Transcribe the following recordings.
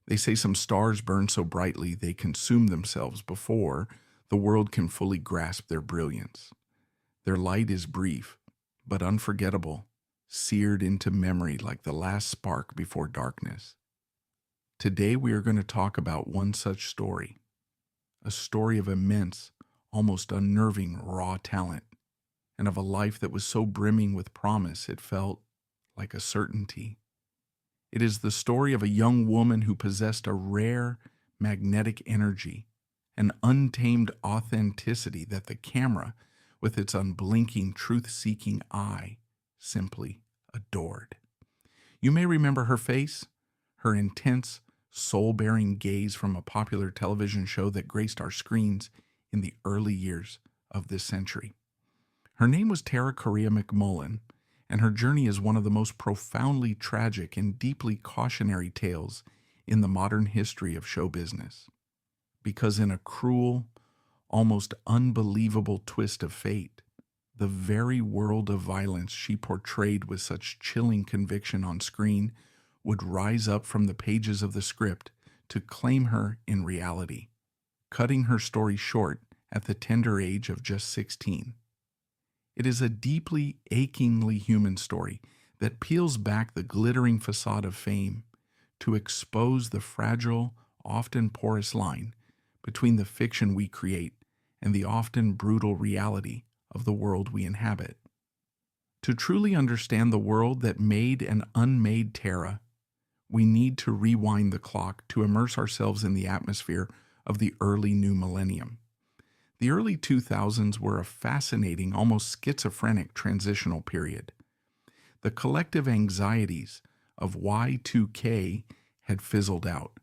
They say some stars burn so brightly they consume themselves before the world can fully grasp their brilliance. Their light is brief, but unforgettable, seared into memory like the last spark before darkness. Today we are going to talk about one such story, a story of immense, almost unnerving raw talent, and of a life that was so brimming with promise it felt like a certainty. It is the story of a young woman who possessed a rare magnetic energy, an untamed authenticity that the camera, with its unblinking truth-seeking eye, simply adored. You may remember her face, her intense, soul-bearing gaze from a popular television show that graced our screens in the early years of this century. Her name was Tara Correa-McMullen, and her journey is one of the most profoundly tragic and deeply cautionary tales in the modern history of show business. Because in a cruel, almost unbelievable twist of fate, the very world of violence she portrayed with such chilling conviction on screen would rise up from the pages of the script to claim her in reality, cutting her story short at the tender age of just 16. It is a deeply, achingly human story that peels back the glittering facade of fame to expose the fragile, often porous line between the fiction we create and the often brutal reality of the world we inhabit. To truly understand the world that made and unmade Tara, we need to rewind the clock to immerse ourselves in the atmosphere of the early new millennium. The early 2000s were a fascinating, almost schizophrenic transitional period. The collective anxieties of Y2K had fizzled out,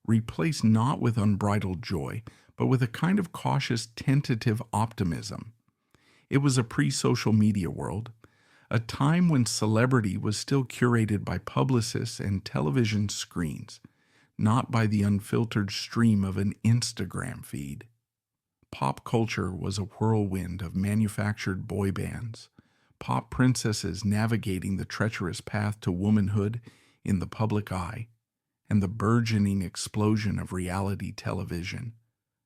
replaced not with unbridled joy, but with a kind of cautious, tentative optimism. It was a pre-social media world, a time when celebrity was still curated by publicists and television screens, not by the unfiltered stream of an Instagram feed. Pop culture was a whirlwind of manufactured boy bands, pop princesses navigating the treacherous path to womanhood in the public eye, and the burgeoning explosion of reality television,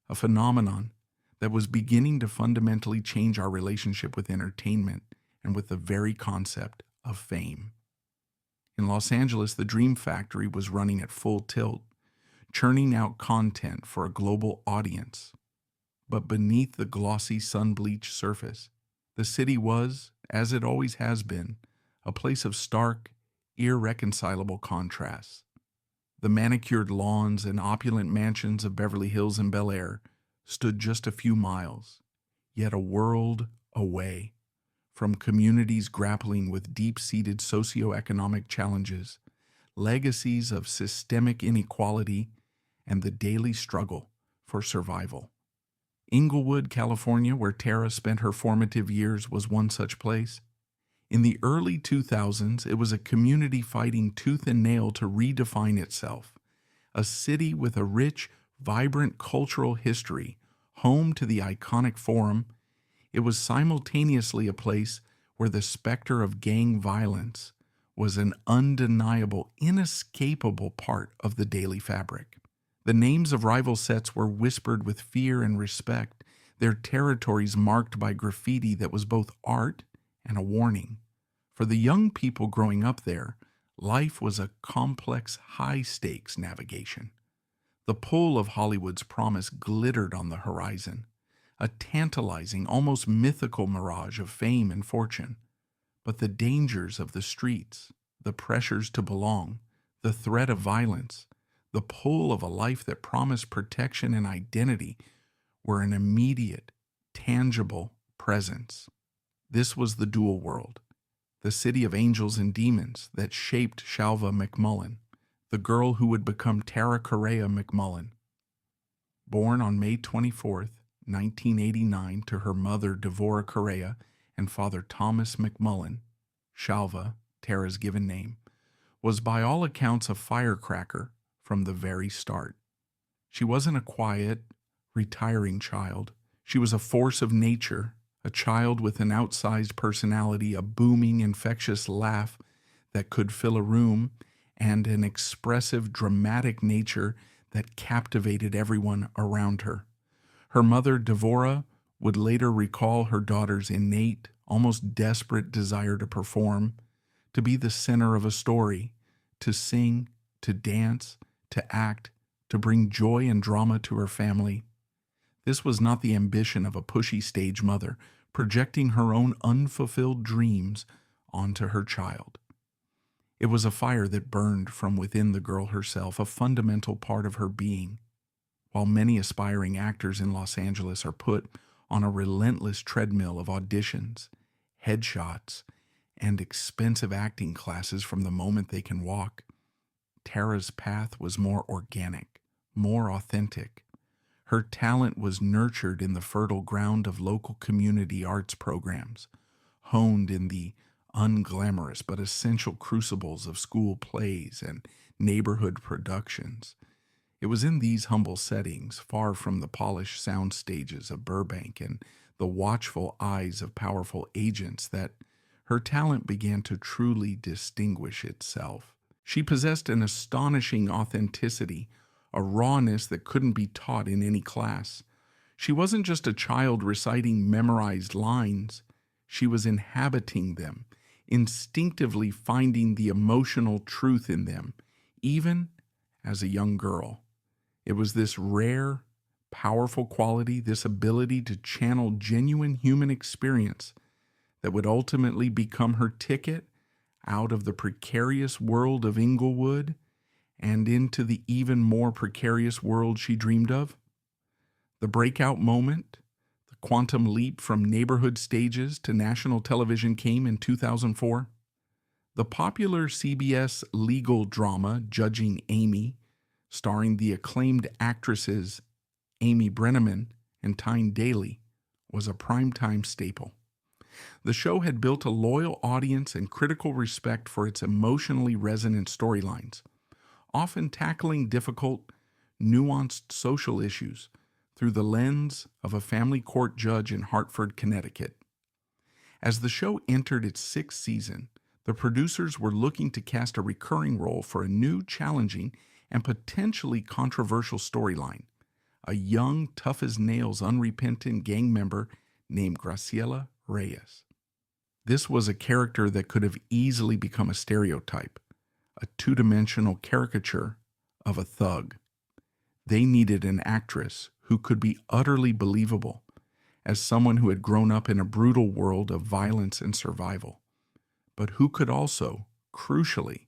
a phenomenon that was beginning to fundamentally change our relationship with entertainment and with the very concept of fame. In Los Angeles, the Dream Factory was running at full tilt, churning out content for a global audience. But beneath the glossy sun-bleached surface, the city was, as it always has been, a place of stark, irreconcilable contrasts. The manicured lawns and opulent mansions of Beverly Hills and Bel Air stood just a few miles, yet a world away, from communities grappling with deep-seated socioeconomic challenges, legacies of systemic inequality, and the daily struggle for survival. Inglewood, California, where Tara spent her formative years, was one such place. In the early 2000s, it was a community fighting tooth and nail to redefine itself, a city with a rich, vibrant cultural history, home to the iconic Forum. It was simultaneously a place where the specter of gang violence was an undeniable, inescapable part of the daily fabric. The names of rival sets were whispered with fear and respect, their territories marked by graffiti that was both art and a warning. For the young people growing up there, life was a complex, high-stakes navigation. The pull of Hollywood's promise glittered on the horizon, a tantalizing, almost mythical mirage of fame and fortune. But the dangers of the streets, the pressures to belong, the threat of violence, the pull of a life that promised protection and identity were an immediate, tangible presence. This was the dual world, the city of angels and demons that shaped Shalva McMullen, the girl who would become Tara Correa-McMullen. Born on May 24th, 1989 to her mother Devorah Correa and father Thomas McMullen, Shalva, Tara's given name, was by all accounts a firecracker from the very start. She wasn't a quiet, retiring child. She was a force of nature, a child with an outsized personality, a booming, infectious laugh that could fill a room, and an expressive, dramatic nature that captivated everyone around her. Her mother, Devora, would later recall her daughter's innate, almost desperate desire to perform, to be the center of a story, to sing, to dance, to act, to bring joy and drama to her family. This was not the ambition of a pushy stage mother, projecting her own unfulfilled dreams onto her child. It was a fire that burned from within the girl herself, a fundamental part of her being. While many aspiring actors in Los Angeles are put on a relentless treadmill of auditions, headshots, and expensive acting classes from the moment they can walk, Tara's path was more organic, more authentic. Her talent was nurtured in the fertile ground of local community arts programs, honed in the unglamorous but essential crucibles of school plays and neighborhood productions. It was in these humble settings, far from the polished sound stages of Burbank and the watchful eyes of powerful agents, that her talent began to truly distinguish itself. She possessed an astonishing authenticity, a rawness that couldn't be taught in any class. She wasn't just a child reciting memorized lines. She was inhabiting them, instinctively finding the emotional truth in them, even as a young girl. It was this rare, powerful quality, this ability to channel genuine human experience, that would ultimately become her ticket out of the precarious world of Inglewood and into the even more precarious world she dreamed of. The breakout moment, the quantum leap from neighborhood stages to national television, came in 2004. The popular CBS legal drama Judging Amy, starring the acclaimed actresses Amy Brenneman and Tyne Daly, was a primetime staple. The show had built a loyal audience and critical respect for its emotionally resonant storylines, often tackling difficult, nuanced social issues through the lens of a family court judge in Hartford, Connecticut. As the show entered its 6th season, the producers were looking to cast a recurring role for a new, challenging, and potentially controversial storyline: a young, tough-as-nails, unrepentant gang member named Graciela Reyes. This was a character that could have easily become a stereotype, a two-dimensional caricature of a thug. They needed an actress who could be utterly believable as someone who had grown up in a brutal world of violence and survival, but who could also, crucially,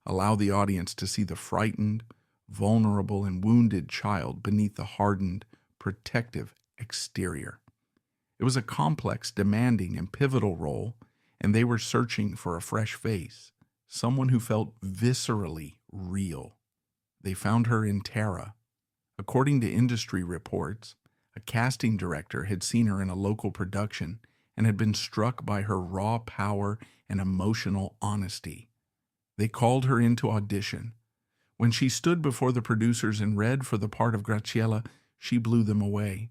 allow the audience to see the frightened, vulnerable, and wounded child beneath the hardened, protective exterior. It was a complex, demanding, and pivotal role, and they were searching for a fresh face, someone who felt viscerally real. They found her in Tara. According to industry reports, a casting director had seen her in a local production and had been struck by her raw power and emotional honesty. They called her in to audition. When she stood before the producers and read for the part of Graciela, she blew them away.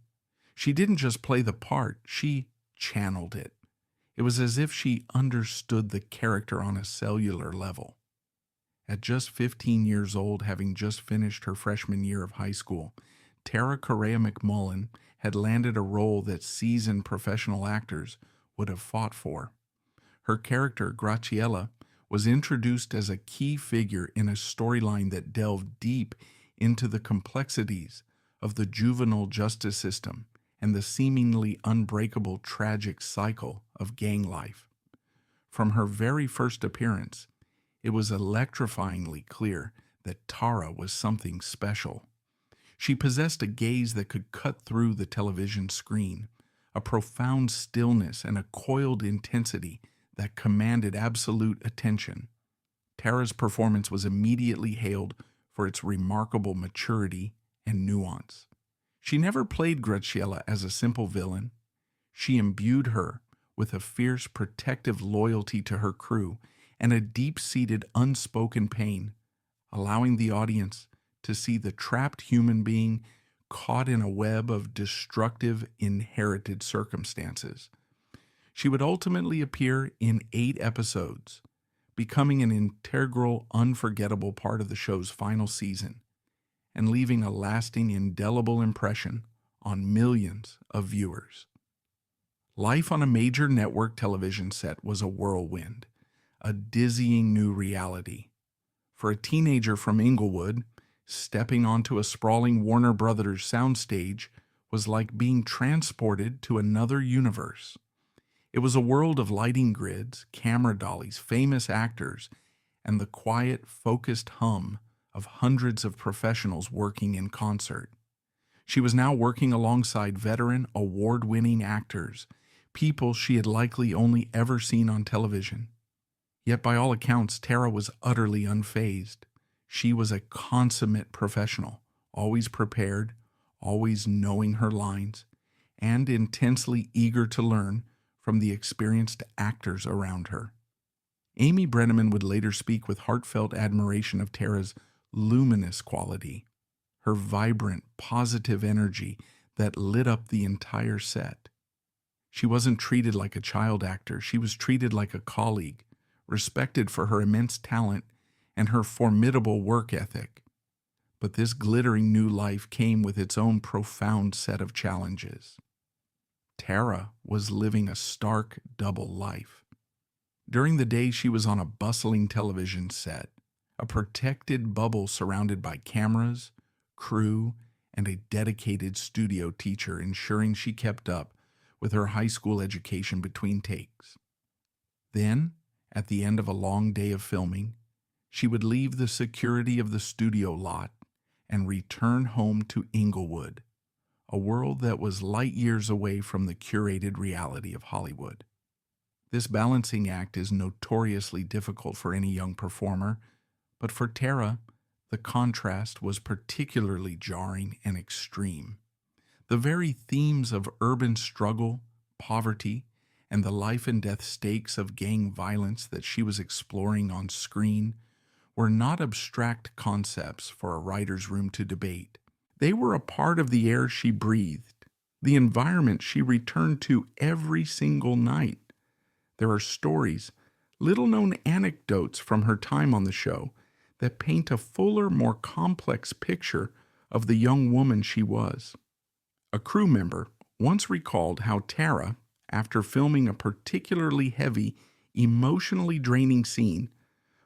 She didn't just play the part, she channeled it. It was as if she understood the character on a cellular level. At just 15 years old, having just finished her freshman year of high school, Tara Correa-McMullen had landed a role that seasoned professional actors would have fought for. Her character, Graciela, was introduced as a key figure in a storyline that delved deep into the complexities of the juvenile justice system and the seemingly unbreakable tragic cycle of gang life. From her very first appearance, it was electrifyingly clear that Tara was something special. She possessed a gaze that could cut through the television screen, a profound stillness and a coiled intensity that commanded absolute attention. Tara's performance was immediately hailed for its remarkable maturity and nuance. She never played Graciela as a simple villain. She imbued her with a fierce, protective loyalty to her crew and a deep-seated, unspoken pain, allowing the audience to see the trapped human being caught in a web of destructive, inherited circumstances. She would ultimately appear in 8 episodes becoming an integral, unforgettable part of the show's final season and leaving a lasting, indelible impression on millions of viewers. Life on a major network television set was a whirlwind, a dizzying new reality. For a teenager from Inglewood, stepping onto a sprawling Warner Brothers soundstage was like being transported to another universe. It was a world of lighting grids, camera dollies, famous actors, and the quiet, focused hum of hundreds of professionals working in concert. She was now working alongside veteran, award-winning actors, people she had likely only ever seen on television. Yet by all accounts, Tara was utterly unfazed. She was a consummate professional, always prepared, always knowing her lines, and intensely eager to learn from the experienced actors around her. Amy Brenneman would later speak with heartfelt admiration of Tara's luminous quality, her vibrant, positive energy that lit up the entire set. She wasn't treated like a child actor. She was treated like a colleague, respected for her immense talent and her formidable work ethic. But this glittering new life came with its own profound set of challenges. Tara was living a stark double life. During the day, she was on a bustling television set, a protected bubble surrounded by cameras, crew, and a dedicated studio teacher ensuring she kept up with her high school education between takes. Then, at the end of a long day of filming, she would leave the security of the studio lot and return home to Inglewood, a world that was light years away from the curated reality of Hollywood. This balancing act is notoriously difficult for any young performer, but for Tara, the contrast was particularly jarring and extreme. The very themes of urban struggle, poverty, and the life and death stakes of gang violence that she was exploring on screen were not abstract concepts for a writer's room to debate. They were a part of the air she breathed, the environment she returned to every single night. There are stories, little-known anecdotes from her time on the show that paint a fuller, more complex picture of the young woman she was. A crew member once recalled how Tara, after filming a particularly heavy, emotionally draining scene,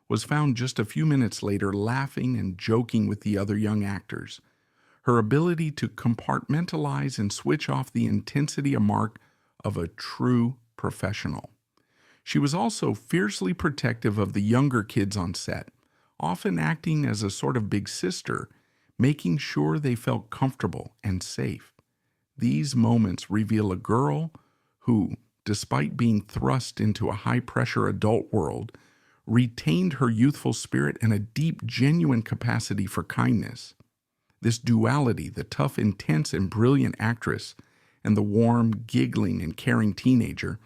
was found just a few minutes later laughing and joking with the other young actors. Her ability to compartmentalize and switch off the intensity a mark of a true professional. She was also fiercely protective of the younger kids on set, often acting as a sort of big sister, making sure they felt comfortable and safe. These moments reveal a girl who, despite being thrust into a high-pressure adult world, retained her youthful spirit and a deep, genuine capacity for kindness. This duality, the tough, intense, and brilliant actress, and the warm, giggling, and caring teenager,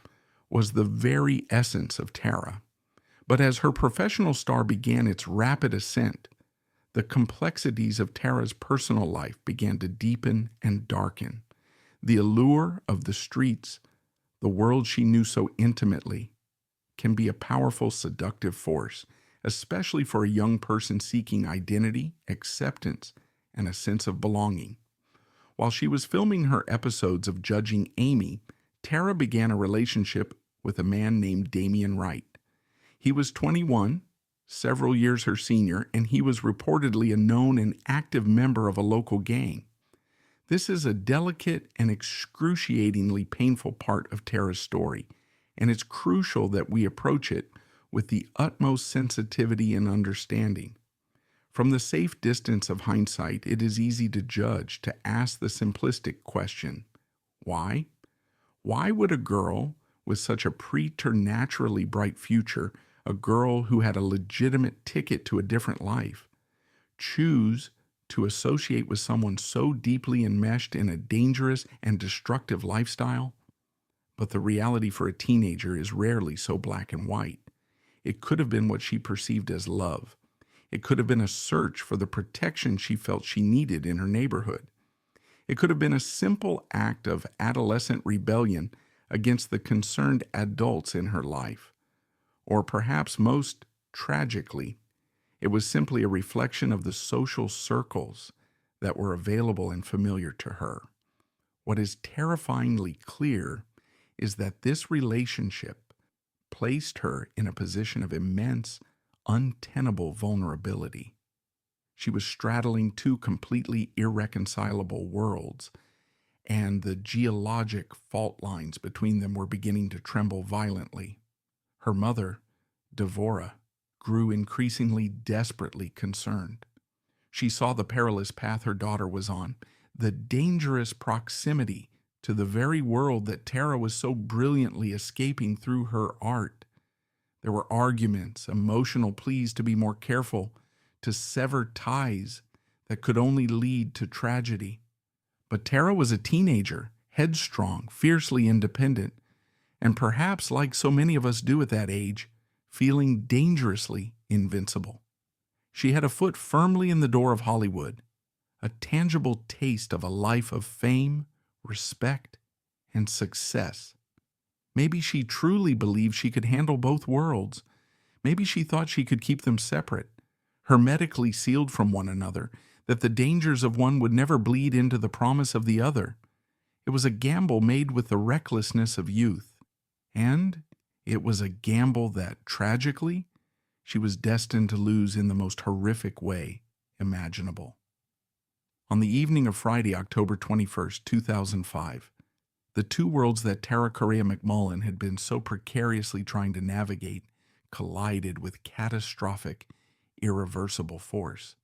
was the very essence of Tara. But as her professional star began its rapid ascent, the complexities of Tara's personal life began to deepen and darken. The allure of the streets, the world she knew so intimately, can be a powerful, seductive force, especially for a young person seeking identity, acceptance, and a sense of belonging. While she was filming her episodes of Judging Amy, Tara began a relationship with a man named Damian Wright. He was 21, several years her senior, and he was reportedly a known and active member of a local gang. This is a delicate and excruciatingly painful part of Tara's story, and it's crucial that we approach it with the utmost sensitivity and understanding. From the safe distance of hindsight, it is easy to judge, to ask the simplistic question, why? Why would a girl with such a preternaturally bright future, a girl who had a legitimate ticket to a different life, choose to associate with someone so deeply enmeshed in a dangerous and destructive lifestyle? But the reality for a teenager is rarely so black and white. It could have been what she perceived as love. It could have been a search for the protection she felt she needed in her neighborhood. It could have been a simple act of adolescent rebellion against the concerned adults in her life. Or perhaps most Tragically, it was simply a reflection of the social circles that were available and familiar to her. What is terrifyingly clear is that this relationship placed her in a position of immense, untenable vulnerability. She was straddling two completely irreconcilable worlds, and the geologic fault lines between them were beginning to tremble violently. Her mother, Devora, grew increasingly desperately concerned. She saw the perilous path her daughter was on, the dangerous proximity to the very world that Tara was so brilliantly escaping through her art. There were arguments, emotional pleas to be more careful, to sever ties that could only lead to tragedy. But Tara was a teenager, headstrong, fiercely independent, and perhaps, like so many of us do at that age, feeling dangerously invincible. She had a foot firmly in the door of Hollywood, a tangible taste of a life of fame, respect, and success. Maybe she truly believed she could handle both worlds. Maybe she thought she could keep them separate, hermetically sealed from one another, that the dangers of one would never bleed into the promise of the other. It was a gamble made with the recklessness of youth. And it was a gamble that, tragically, she was destined to lose in the most horrific way imaginable. On the evening of Friday, October 21st, 2005, the two worlds that Tara Correa-McMullen had been so precariously trying to navigate collided with catastrophic, irreversible force.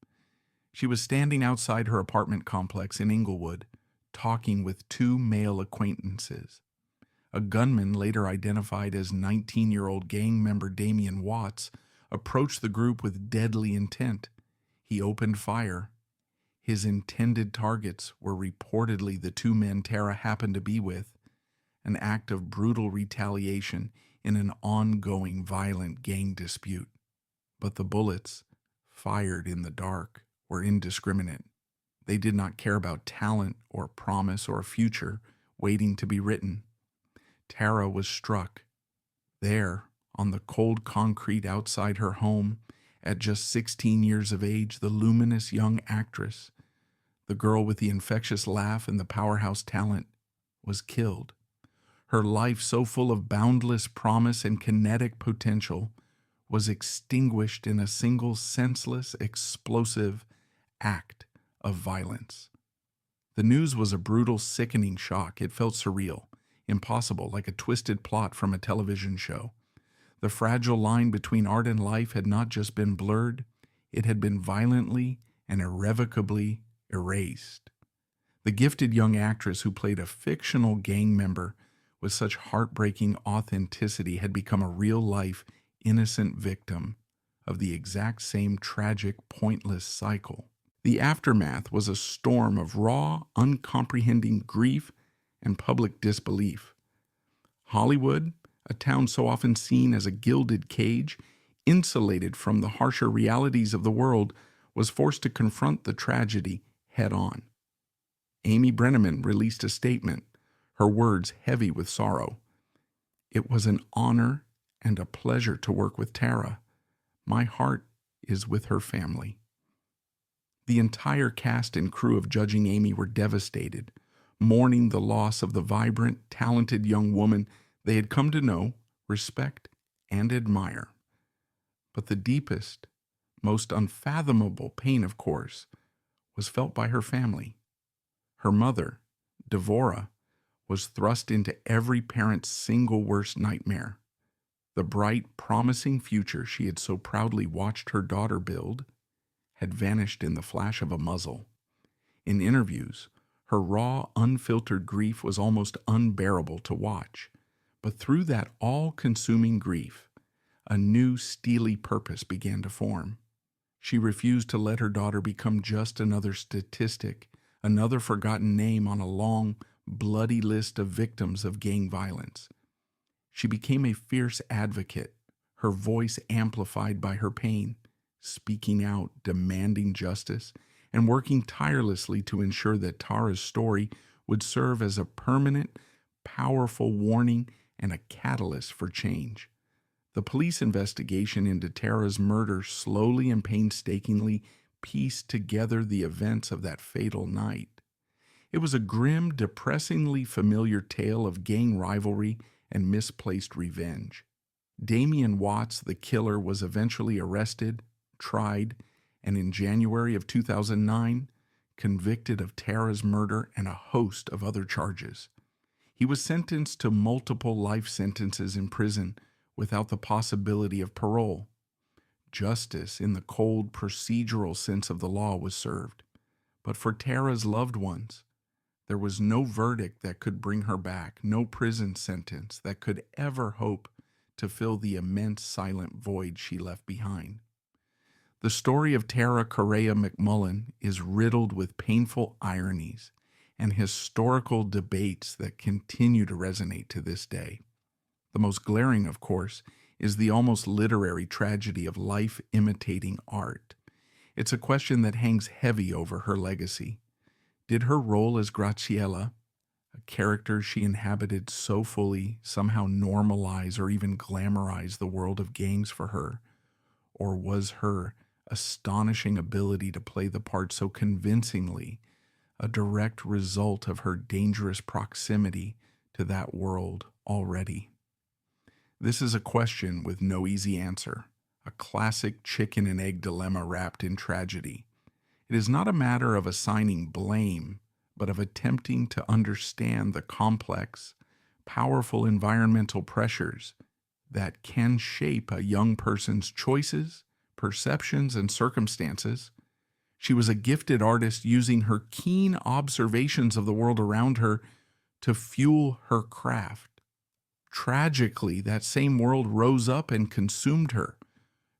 She was standing outside her apartment complex in Inglewood, talking with two male acquaintances. A gunman, later identified as 19-year-old gang member Damian Watts, approached the group with deadly intent. He opened fire. His intended targets were reportedly the two men Tara happened to be with, an act of brutal retaliation in an ongoing violent gang dispute. But the bullets, fired in the dark, were indiscriminate. They did not care about talent or promise or a future waiting to be written. Tara was struck. There, on the cold concrete outside her home, at just 16 years of age, the luminous young actress, the girl with the infectious laugh and the powerhouse talent, was killed. Her life, so full of boundless promise and kinetic potential, was extinguished in a single senseless, explosive act of violence. The news was a brutal, sickening shock. It felt surreal, impossible, like a twisted plot from a television show. The fragile line between art and life had not just been blurred, it had been violently and irrevocably erased. The gifted young actress who played a fictional gang member with such heartbreaking authenticity had become a real-life, innocent victim of the exact same tragic, pointless cycle. The aftermath was a storm of raw, uncomprehending grief and public disbelief. Hollywood, a town so often seen as a gilded cage, insulated from the harsher realities of the world, was forced to confront the tragedy head-on. Amy Brenneman released a statement, her words heavy with sorrow. "It was an honor and a pleasure to work with Tara. My heart is with her family." The entire cast and crew of Judging Amy were devastated, mourning the loss of the vibrant, talented young woman they had come to know, respect, and admire. But the deepest, most unfathomable pain, of course, was felt by her family. Her mother, Devora, was thrust into every parent's single worst nightmare. The bright, promising future she had so proudly watched her daughter build had vanished in the flash of a muzzle. In interviews, her raw, unfiltered grief was almost unbearable to watch. But through that all-consuming grief, a new steely purpose began to form. She refused to let her daughter become just another statistic, another forgotten name on a long, bloody list of victims of gang violence. She became a fierce advocate, her voice amplified by her pain, speaking out, demanding justice, and working tirelessly to ensure that Tara's story would serve as a permanent, powerful warning and a catalyst for change. The police investigation into Tara's murder slowly and painstakingly pieced together the events of that fatal night. It was a grim, depressingly familiar tale of gang rivalry and misplaced revenge. Damian Watts, the killer, was eventually arrested, tried, and in January of 2009, convicted of Tara's murder and a host of other charges. He was sentenced to multiple life sentences in prison without the possibility of parole. Justice, in the cold, procedural sense of the law, was served. But for Tara's loved ones, there was no verdict that could bring her back, no prison sentence that could ever hope to fill the immense silent void she left behind. The story of Tara Correa-McMullen is riddled with painful ironies and historical debates that continue to resonate to this day. The most glaring, of course, is the almost literary tragedy of life imitating art. It's a question that hangs heavy over her legacy. Did her role as Graciela, a character she inhabited so fully, somehow normalize or even glamorize the world of gangs for her? Or was her astonishing ability to play the part so convincingly a direct result of her dangerous proximity to that world already? This is a question with no easy answer, a classic chicken and egg dilemma wrapped in tragedy. It is not a matter of assigning blame, but of attempting to understand the complex, powerful environmental pressures that can shape a young person's choices, perceptions, and circumstances. She was a gifted artist using her keen observations of the world around her to fuel her craft. Tragically, that same world rose up and consumed her.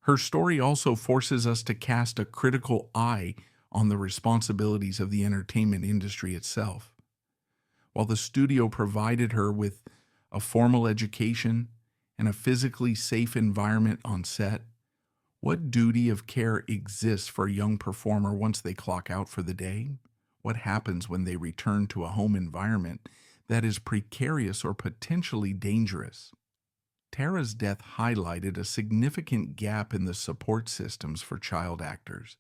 Her story also forces us to cast a critical eye on the responsibilities of the entertainment industry itself. While the studio provided her with a formal education and a physically safe environment on set, what duty of care exists for a young performer once they clock out for the day? What happens when they return to a home environment that is precarious or potentially dangerous? Tara's death highlighted a significant gap in the support systems for child actors,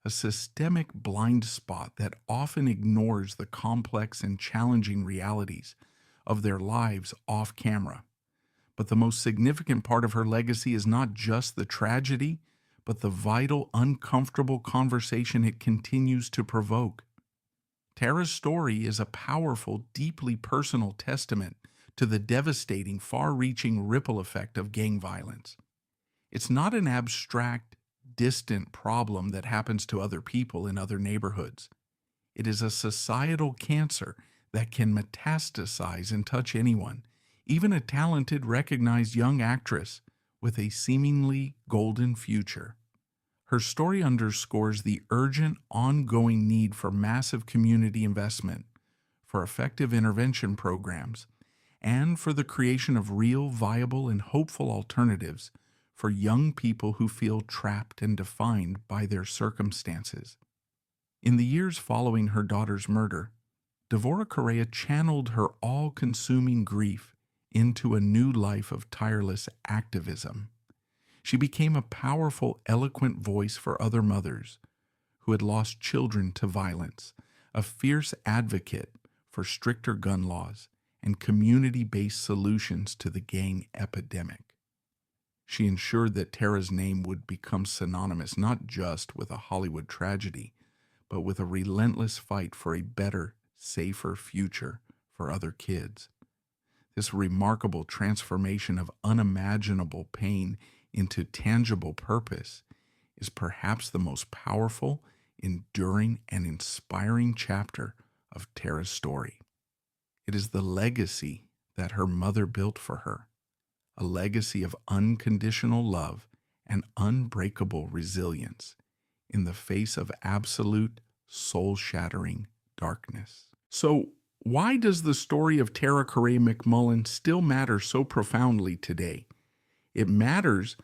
a systemic blind spot that often ignores the complex and challenging realities of their lives off camera. But the most significant part of her legacy is not just the tragedy, but the vital, uncomfortable conversation it continues to provoke. Tara's story is a powerful, deeply personal testament to the devastating, far-reaching ripple effect of gang violence. It's not an abstract, distant problem that happens to other people in other neighborhoods. It is a societal cancer that can metastasize and touch anyone, even a talented, recognized young actress with a seemingly golden future. Her story underscores the urgent, ongoing need for massive community investment, for effective intervention programs, and for the creation of real, viable, and hopeful alternatives for young people who feel trapped and defined by their circumstances. In the years following her daughter's murder, Tara Correa channeled her all-consuming grief into a new life of tireless activism. She became a powerful, eloquent voice for other mothers who had lost children to violence, a fierce advocate for stricter gun laws and community-based solutions to the gang epidemic. She ensured that Tara's name would become synonymous not just with a Hollywood tragedy, but with a relentless fight for a better, safer future for other kids. This remarkable transformation of unimaginable pain into tangible purpose is perhaps the most powerful, enduring, and inspiring chapter of Tara's story. It is the legacy that her mother built for her, a legacy of unconditional love and unbreakable resilience in the face of absolute, soul-shattering darkness. So, why does the story of Tara Correa-McMullen still matter so profoundly today? It matters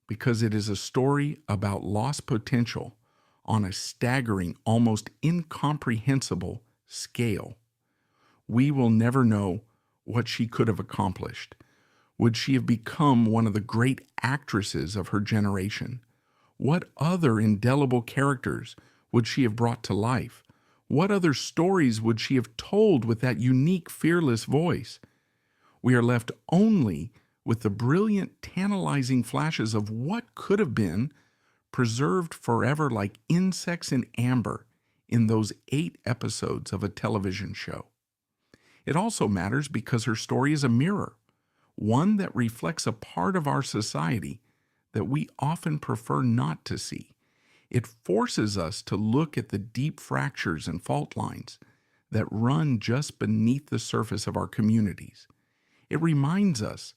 because it is a story about lost potential on a staggering, almost incomprehensible scale. We will never know what she could have accomplished. Would she have become one of the great actresses of her generation? What other indelible characters would she have brought to life? What other stories would she have told with that unique, fearless voice? We are left only with the brilliant, tantalizing flashes of what could have been, preserved forever like insects in amber in those 8 episodes of a television show. It also matters because her story is a mirror, one that reflects a part of our society that we often prefer not to see. It forces us to look at the deep fractures and fault lines that run just beneath the surface of our communities. It reminds us,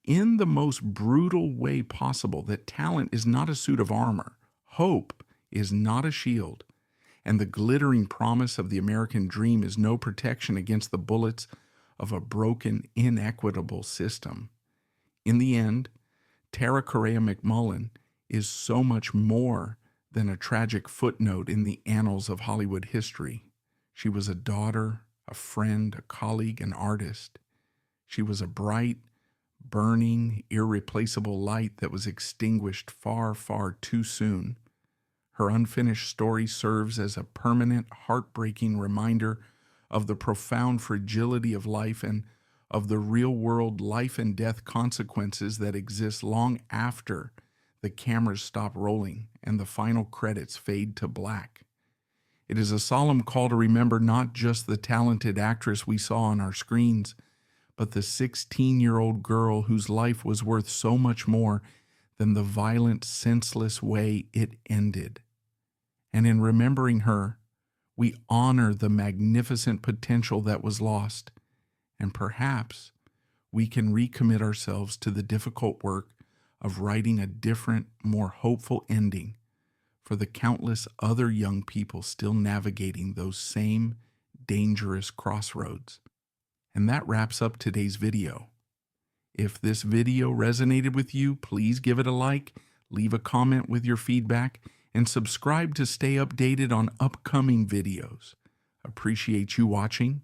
in the most brutal way possible, that talent is not a suit of armor, hope is not a shield, and the glittering promise of the American dream is no protection against the bullets of a broken, inequitable system. In the end, Tara Correa-McMullen is so much more than a tragic footnote in the annals of Hollywood history. She was a daughter, a friend, a colleague, an artist. She was a bright, burning, irreplaceable light that was extinguished far, far too soon. Her unfinished story serves as a permanent, heartbreaking reminder of the profound fragility of life and of the real-world life and death consequences that exist long after the cameras stop rolling and the final credits fade to black. It is a solemn call to remember not just the talented actress we saw on our screens, but the 16-year-old girl whose life was worth so much more than the violent, senseless way it ended. And in remembering her, we honor the magnificent potential that was lost, and perhaps we can recommit ourselves to the difficult work of writing a different, more hopeful ending for the countless other young people still navigating those same dangerous crossroads. And that wraps up today's video. If this video resonated with you, please give it a like, leave a comment with your feedback, and subscribe to stay updated on upcoming videos. Appreciate you watching,